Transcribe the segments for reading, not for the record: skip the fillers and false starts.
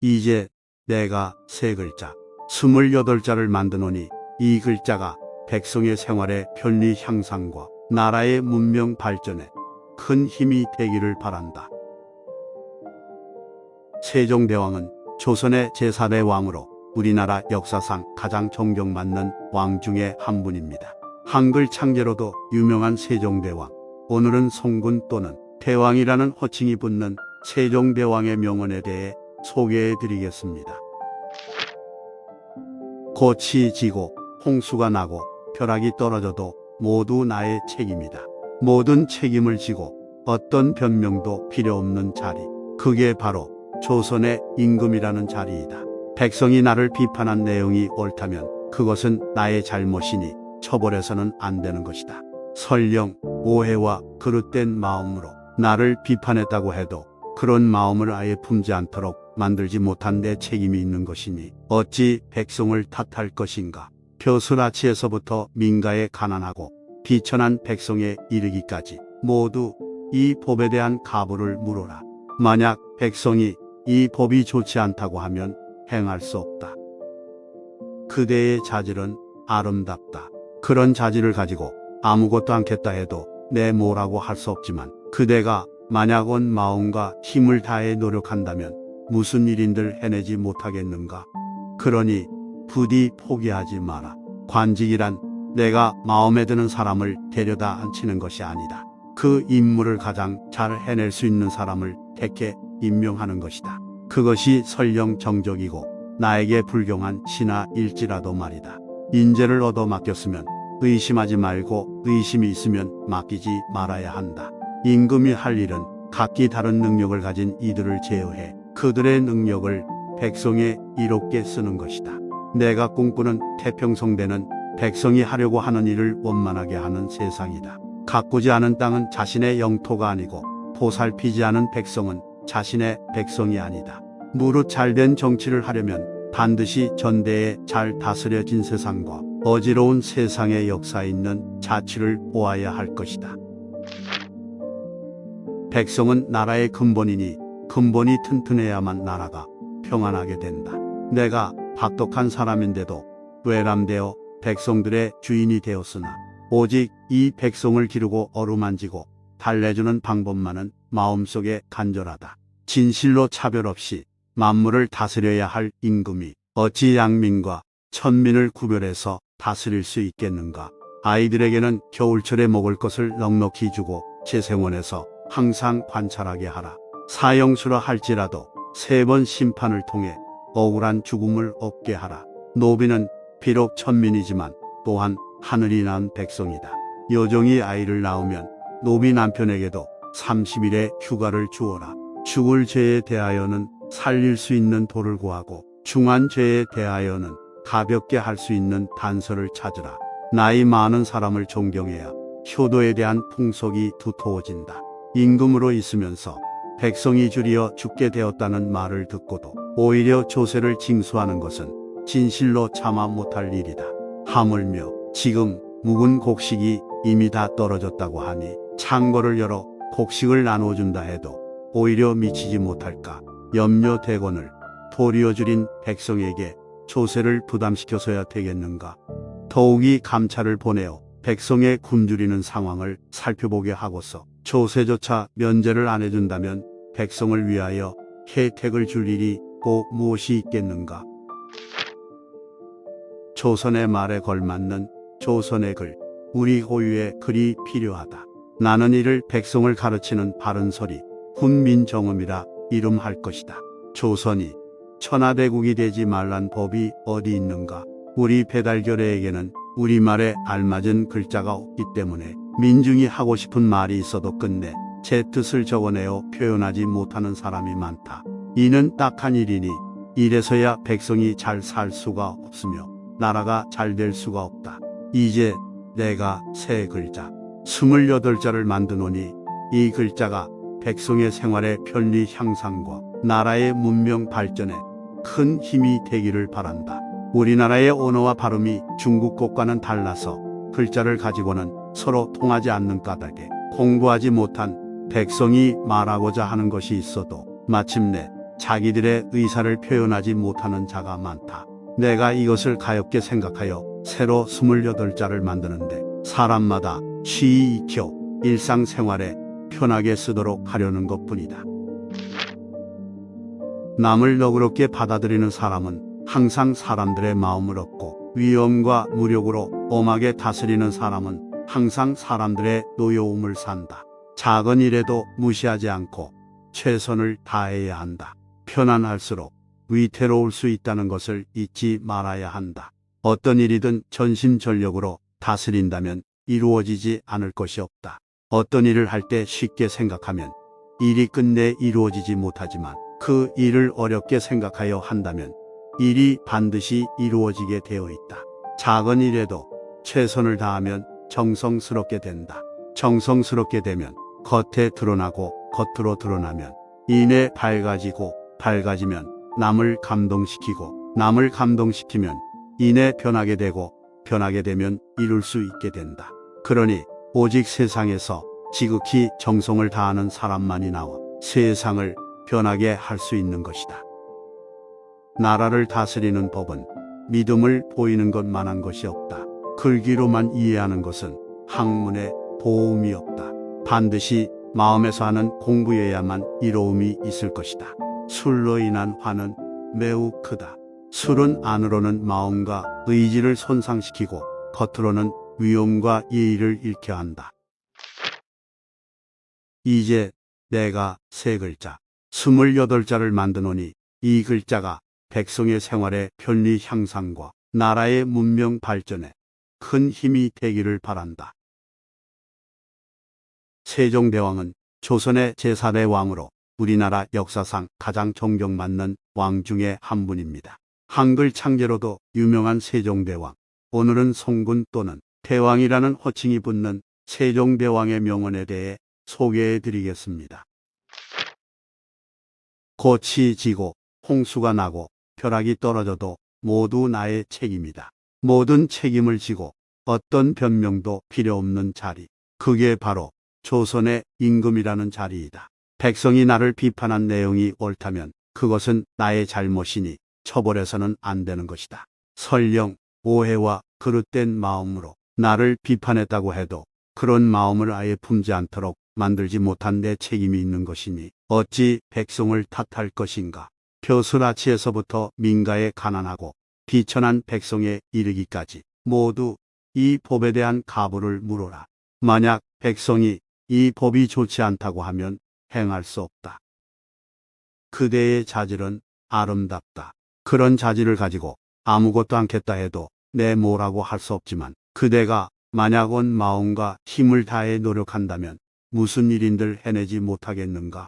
이제 내가 세 글자, 28자를 만드노니 이 글자가 백성의 생활의 편리 향상과 나라의 문명 발전에 큰 힘이 되기를 바란다. 세종대왕은 조선의 제4대 왕으로 우리나라 역사상 가장 존경받는 왕 중에 한 분입니다. 한글 창제로도 유명한 세종대왕. 오늘은 송군 또는 대왕이라는 호칭이 붙는 세종대왕의 명언에 대해 소개해 드리겠습니다. 꽃이 지고 홍수가 나고 벼락이 떨어져도 모두 나의 책임이다. 모든 책임을 지고 어떤 변명도 필요 없는 자리. 그게 바로 조선의 임금이라는 자리이다. 백성이 나를 비판한 내용이 옳다면 그것은 나의 잘못이니 처벌해서는 안 되는 것이다. 설령 오해와 그릇된 마음으로 나를 비판했다고 해도 그런 마음을 아예 품지 않도록 만들지 못한 내 책임이 있는 것이니 어찌 백성을 탓할 것인가. 벼슬아치에서부터 민가에 가난하고 비천한 백성에 이르기까지 모두 이 법에 대한 가부를 물어라. 만약 백성이 이 법이 좋지 않다고 하면 행할 수 없다. 그대의 자질은 아름답다. 그런 자질을 가지고 아무것도 않겠다 해도 내 뭐라고 할 수 없지만 그대가 만약 온 마음과 힘을 다해 노력한다면 무슨 일인들 해내지 못하겠는가. 그러니 부디 포기하지 마라. 관직이란 내가 마음에 드는 사람을 데려다 앉히는 것이 아니다. 그 임무를 가장 잘 해낼 수 있는 사람을 택해 임명하는 것이다. 그것이 설령 정적이고 나에게 불경한 신하일지라도 말이다. 인재를 얻어 맡겼으면 의심하지 말고 의심이 있으면 맡기지 말아야 한다. 임금이 할 일은 각기 다른 능력을 가진 이들을 제어해 그들의 능력을 백성에 이롭게 쓰는 것이다. 내가 꿈꾸는 태평성대는 백성이 하려고 하는 일을 원만하게 하는 세상이다. 가꾸지 않은 땅은 자신의 영토가 아니고 보살피지 않은 백성은 자신의 백성이 아니다. 무릇 잘된 정치를 하려면 반드시 전대에 잘 다스려진 세상과 어지러운 세상의 역사에 있는 자취를 보아야 할 것이다. 백성은 나라의 근본이니 근본이 튼튼해야만 나라가 평안하게 된다. 내가 박독한 사람인데도 외람되어 백성들의 주인이 되었으나 오직 이 백성을 기르고 어루만지고 달래주는 방법만은 마음속에 간절하다. 진실로 차별 없이 만물을 다스려야 할 임금이 어찌 양민과 천민을 구별해서 다스릴 수 있겠는가. 아이들에게는 겨울철에 먹을 것을 넉넉히 주고 재생원에서 항상 관찰하게 하라. 사형수라 할지라도 3번 심판을 통해 억울한 죽음을 얻게 하라. 노비는 비록 천민이지만 또한 하늘이 난 백성이다. 여종이 아이를 낳으면 노비 남편에게도 30일의 휴가를 주어라. 죽을 죄에 대하여는 살릴 수 있는 도를 구하고 중한 죄에 대하여는 가볍게 할 수 있는 단서를 찾으라. 나이 많은 사람을 존경해야 효도에 대한 풍속이 두터워진다. 임금으로 있으면서 백성이 줄이어 죽게 되었다는 말을 듣고도 오히려 조세를 징수하는 것은 진실로 참아 못할 일이다. 하물며 지금 묵은 곡식이 이미 다 떨어졌다고 하니 창고를 열어 곡식을 나눠준다 해도 오히려 미치지 못할까 염려되거늘 도리어 줄인 백성에게 조세를 부담시켜서야 되겠는가. 더욱이 감찰을 보내어 백성의 굶주리는 상황을 살펴보게 하고서 조세조차 면제를 안 해준다면 백성을 위하여 혜택을 줄 일이 또 무엇이 있겠는가. 조선의 말에 걸맞는 조선의 글, 우리 호유의 글이 필요하다. 나는 이를 백성을 가르치는 바른 소리, 훈민정음이라 이름할 것이다. 조선이 천하대국이 되지 말란 법이 어디 있는가. 우리 배달결의에게는 우리말에 알맞은 글자가 없기 때문에 민중이 하고 싶은 말이 있어도 끝내 제 뜻을 적어내어 표현하지 못하는 사람이 많다. 이는 딱한 일이니 이래서야 백성이 잘 살 수가 없으며 나라가 잘 될 수가 없다. 이제 내가 세 글자, 28자를 만드노니 이 글자가 백성의 생활의 편리 향상과 나라의 문명 발전에 큰 힘이 되기를 바란다. 우리나라의 언어와 발음이 중국 것과는 달라서 글자를 가지고는 서로 통하지 않는 까닭에 공부하지 못한 백성이 말하고자 하는 것이 있어도 마침내 자기들의 의사를 표현하지 못하는 자가 많다. 내가 이것을 가엾게 생각하여 새로 28자를 만드는데 사람마다 쉬이 익혀 일상생활에 편하게 쓰도록 하려는 것뿐이다. 남을 너그럽게 받아들이는 사람은 항상 사람들의 마음을 얻고, 위엄과 무력으로 엄하게 다스리는 사람은 항상 사람들의 노여움을 산다. 작은 일에도 무시하지 않고 최선을 다해야 한다. 편안할수록 위태로울 수 있다는 것을 잊지 말아야 한다. 어떤 일이든 전심전력으로 다스린다면 이루어지지 않을 것이 없다. 어떤 일을 할 때 쉽게 생각하면 일이 끝내 이루어지지 못하지만, 그 일을 어렵게 생각하여 한다면 일이 반드시 이루어지게 되어 있다. 작은 일에도 최선을 다하면 정성스럽게 된다. 정성스럽게 되면 겉에 드러나고, 겉으로 드러나면 이내 밝아지고, 밝아지면 남을 감동시키고, 남을 감동시키면 이내 변하게 되고, 변하게 되면 이룰 수 있게 된다. 그러니 오직 세상에서 지극히 정성을 다하는 사람만이 나와 세상을 변하게 할 수 있는 것이다. 나라를 다스리는 법은 믿음을 보이는 것만한 것이 없다. 글귀로만 이해하는 것은 학문에 도움이 없다. 반드시 마음에서 하는 공부여야만 이로움이 있을 것이다. 술로 인한 화는 매우 크다. 술은 안으로는 마음과 의지를 손상시키고 겉으로는 위엄과 예의를 잃게 한다. 이제 내가 세 글자, 28자를 만드노니 이 글자가 백성의 생활의 편리 향상과 나라의 문명 발전에 큰 힘이 되기를 바란다. 세종대왕은 조선의 제4대 왕으로 우리나라 역사상 가장 존경받는 왕 중에 한 분입니다. 한글 창제로도 유명한 세종대왕. 오늘은 송군 또는 대왕이라는 호칭이 붙는 세종대왕의 명언에 대해 소개해 드리겠습니다. 꽃이 지고 홍수가 나고 벼락이 떨어져도 모두 나의 책임이다. 모든 책임을 지고 어떤 변명도 필요 없는 자리. 그게 바로 조선의 임금이라는 자리이다. 백성이 나를 비판한 내용이 옳다면 그것은 나의 잘못이니 처벌해서는 안 되는 것이다. 설령 오해와 그릇된 마음으로 나를 비판했다고 해도 그런 마음을 아예 품지 않도록 만들지 못한 내 책임이 있는 것이니 어찌 백성을 탓할 것인가. 벼슬아치에서부터 민가에 가난하고 비천한 백성에 이르기까지 모두 이 법에 대한 가부를 물어라. 만약 백성이 이 법이 좋지 않다고 하면 행할 수 없다. 그대의 자질은 아름답다. 그런 자질을 가지고 아무것도 않겠다 해도 내 뭐라고 할 수 없지만, 그대가 만약 온 마음과 힘을 다해 노력한다면 무슨 일인들 해내지 못하겠는가.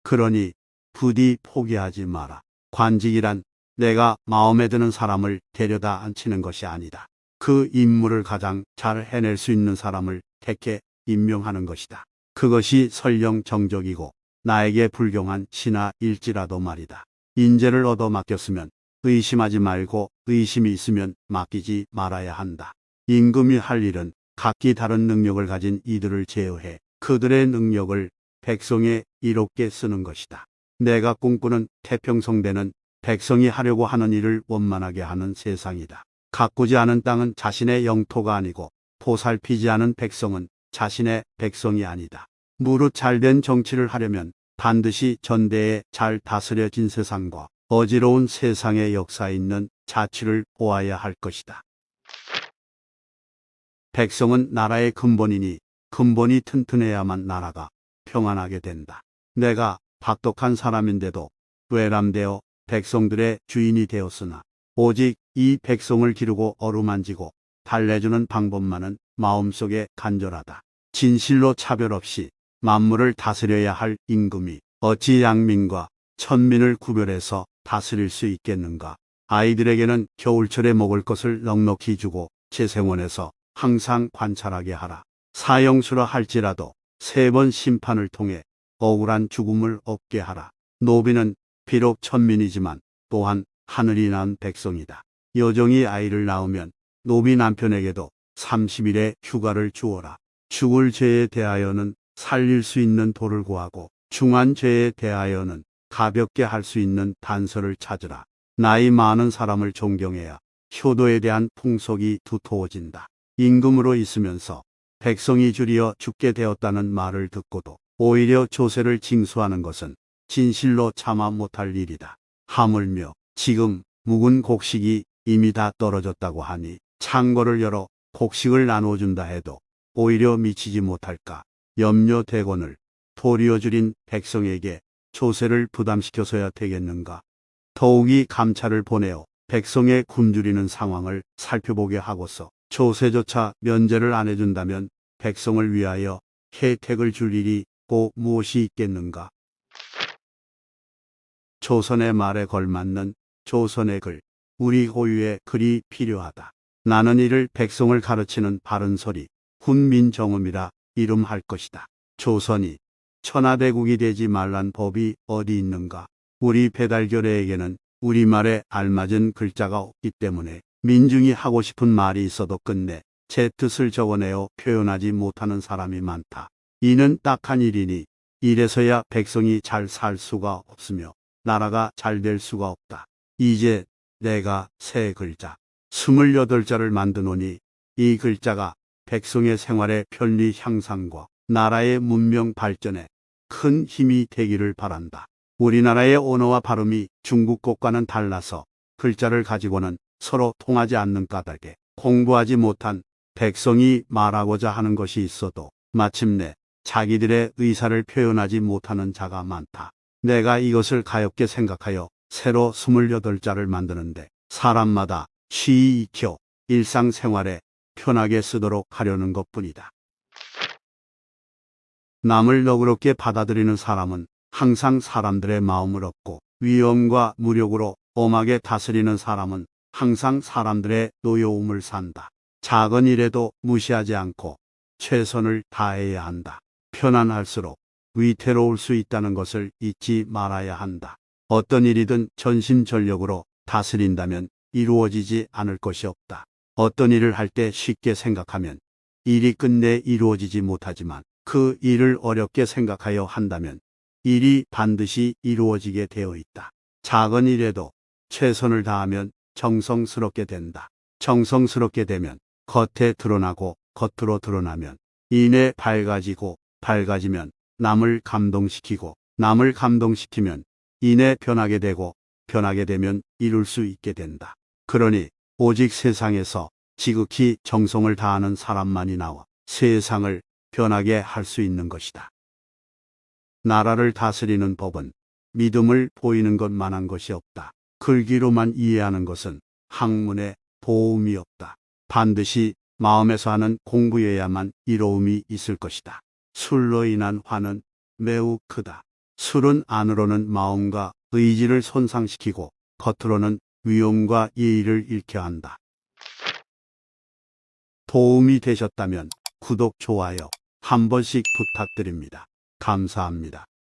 그러니 부디 포기하지 마라. 관직이란 내가 마음에 드는 사람을 데려다 앉히는 것이 아니다. 그 임무를 가장 잘 해낼 수 있는 사람을 택해 임명하는 것이다. 그것이 설령 정적이고 나에게 불경한 신하일지라도 말이다. 인재를 얻어 맡겼으면 의심하지 말고 의심이 있으면 맡기지 말아야 한다. 임금이 할 일은 각기 다른 능력을 가진 이들을 제어해 그들의 능력을 백성에 이롭게 쓰는 것이다. 내가 꿈꾸는 태평성대는 백성이 하려고 하는 일을 원만하게 하는 세상이다. 가꾸지 않은 땅은 자신의 영토가 아니고 보살피지 않은 백성은 자신의 백성이 아니다. 무릇 잘된 정치를 하려면 반드시 전대에 잘 다스려진 세상과 어지러운 세상의 역사에 있는 자취를 보아야 할 것이다. 백성은 나라의 근본이니 근본이 튼튼해야만 나라가 평안하게 된다. 내가 박독한 사람인데도 외람되어 백성들의 주인이 되었으나 오직 이 백성을 기르고 어루만지고 달래주는 방법만은 마음속에 간절하다. 진실로 차별 없이 만물을 다스려야 할 임금이 어찌 양민과 천민을 구별해서 다스릴 수 있겠는가. 아이들에게는 겨울철에 먹을 것을 넉넉히 주고 재생원에서 항상 관찰하게 하라. 사형수라 할지라도 3번 심판을 통해 억울한 죽음을 얻게 하라. 노비는 비록 천민이지만 또한 하늘이 난 백성이다. 여종이 아이를 낳으면 노비 남편에게도 30일의 휴가를 주어라. 죽을 죄에 대하여는 살릴 수 있는 도를 구하고 중한 죄에 대하여는 가볍게 할 수 있는 단서를 찾으라. 나이 많은 사람을 존경해야 효도에 대한 풍속이 두터워진다. 임금으로 있으면서 백성이 줄이어 죽게 되었다는 말을 듣고도 오히려 조세를 징수하는 것은 진실로 참아 못할 일이다. 하물며 지금 묵은 곡식이 이미 다 떨어졌다고 하니 창고를 열어 곡식을 나눠준다 해도 오히려 미치지 못할까 염려되거늘 도리어 줄인 백성에게 조세를 부담시켜서야 되겠는가. 더욱이 감찰을 보내어 백성의 굶주리는 상황을 살펴보게 하고서 조세조차 면제를 안 해준다면 백성을 위하여 혜택을 줄 일이 꼭 무엇이 있겠는가. 조선의 말에 걸맞는 조선의 글, 우리 고유의 글이 필요하다. 나는 이를 백성을 가르치는 바른 소리, 훈민정음이라 이름할 것이다. 조선이 천하대국이 되지 말란 법이 어디 있는가. 우리 배달교례에게는 우리말에 알맞은 글자가 없기 때문에 민중이 하고 싶은 말이 있어도 끝내 제 뜻을 적어내어 표현하지 못하는 사람이 많다. 이는 딱한 일이니 이래서야 백성이 잘 살 수가 없으며 나라가 잘 될 수가 없다. 이제 내가 새 글자 28자를 만드노니 이 글자가 백성의 생활의 편리 향상과 나라의 문명 발전에 큰 힘이 되기를 바란다. 우리나라의 언어와 발음이 중국 것과는 달라서 글자를 가지고는 서로 통하지 않는 까닭에 공부하지 못한 백성이 말하고자 하는 것이 있어도 마침내 자기들의 의사를 표현하지 못하는 자가 많다. 내가 이것을 가엾게 생각하여 새로 28자를 만드는데 사람마다 쉬이 익혀 일상생활에 편하게 쓰도록 하려는 것뿐이다. 남을 너그럽게 받아들이는 사람은 항상 사람들의 마음을 얻고 위엄과 무력으로 엄하게 다스리는 사람은 항상 사람들의 노여움을 산다. 작은 일에도 무시하지 않고 최선을 다해야 한다. 편안할수록 위태로울 수 있다는 것을 잊지 말아야 한다. 어떤 일이든 전심전력으로 다스린다면 이루어지지 않을 것이 없다. 어떤 일을 할 때 쉽게 생각하면 일이 끝내 이루어지지 못하지만 그 일을 어렵게 생각하여 한다면 일이 반드시 이루어지게 되어 있다. 작은 일에도 최선을 다하면 정성스럽게 된다. 정성스럽게 되면 겉에 드러나고 겉으로 드러나면 이내 밝아지고 밝아지면 남을 감동시키고 남을 감동시키면 이내 변하게 되고 변하게 되면 이룰 수 있게 된다. 그러니 오직 세상에서 지극히 정성을 다하는 사람만이 나와 세상을 변하게 할 수 있는 것이다. 나라를 다스리는 법은 믿음을 보이는 것만한 것이 없다. 글귀로만 이해하는 것은 학문에 도움이 없다. 반드시 마음에서 하는 공부여야만 이로움이 있을 것이다. 술로 인한 화는 매우 크다. 술은 안으로는 마음과 의지를 손상시키고 겉으로는 위엄과 예의를 잃게 한다. 도움이 되셨다면 구독, 좋아요 한 번씩 부탁드립니다. 감사합니다.